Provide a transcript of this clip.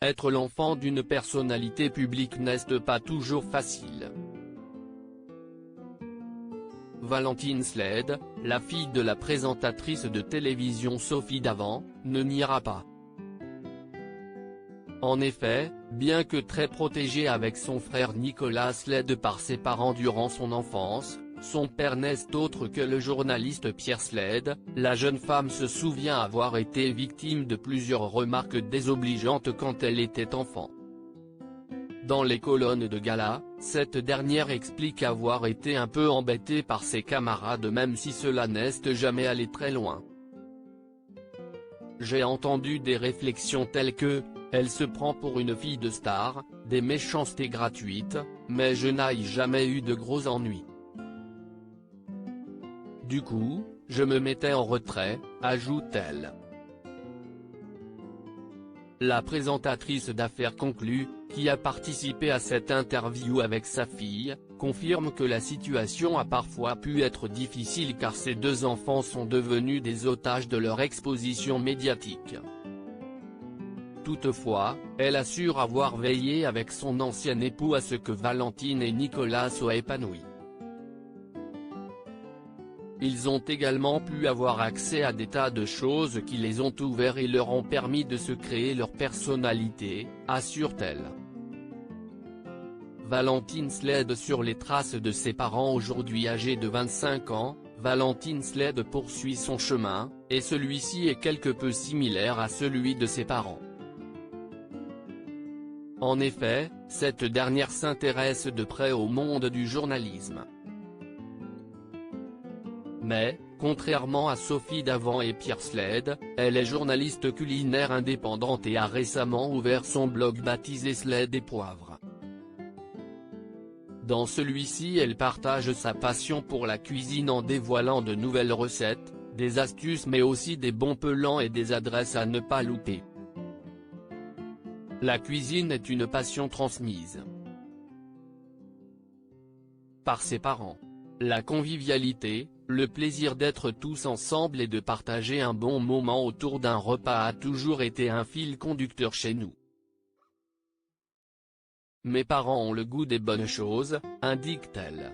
être l'enfant d'une personnalité publique n'est pas toujours facile. Valentine Sled, la fille de la présentatrice de télévision Sophie Davant, ne niera pas. En effet, bien que très protégée avec son frère Nicolas Sled par ses parents durant son enfance, son père n'est autre que le journaliste Pierre Sled, la jeune femme se souvient avoir été victime de plusieurs remarques désobligeantes quand elle était enfant. Dans les colonnes de gala, cette dernière explique avoir été un peu embêtée par ses camarades même si cela n'est jamais allé très loin. J'ai entendu des réflexions telles que « elle se prend pour une fille de star », des méchancetés gratuites, mais je n'ai jamais eu de gros ennuis. Du coup, je me mettais en retrait, ajoute-t-elle. La présentatrice d'affaires conclue, qui a participé à cette interview avec sa fille, confirme que la situation a parfois pu être difficile car ses deux enfants sont devenus des otages de leur exposition médiatique. Toutefois, elle assure avoir veillé avec son ancien époux à ce que Valentine et Nicolas soient épanouis. Ils ont également pu avoir accès à des tas de choses qui les ont ouverts et leur ont permis de se créer leur personnalité, assure-t-elle. Valentine Sled sur les traces de ses parents aujourd'hui âgés de 25 ans, Valentine Sled poursuit son chemin, et celui-ci est quelque peu similaire à celui de ses parents. En effet, cette dernière s'intéresse de près au monde du journalisme. Mais, contrairement à Sophie Davant et Pierre Sled, elle est journaliste culinaire indépendante et a récemment ouvert son blog baptisé Sled et Poivre. Dans celui-ci elle partage sa passion pour la cuisine en dévoilant de nouvelles recettes, des astuces mais aussi des bons plans et des adresses à ne pas louper. La cuisine est une passion transmise par ses parents. La convivialité, le plaisir d'être tous ensemble et de partager un bon moment autour d'un repas a toujours été un fil conducteur chez nous. Mes parents ont le goût des bonnes choses, indique-t-elle.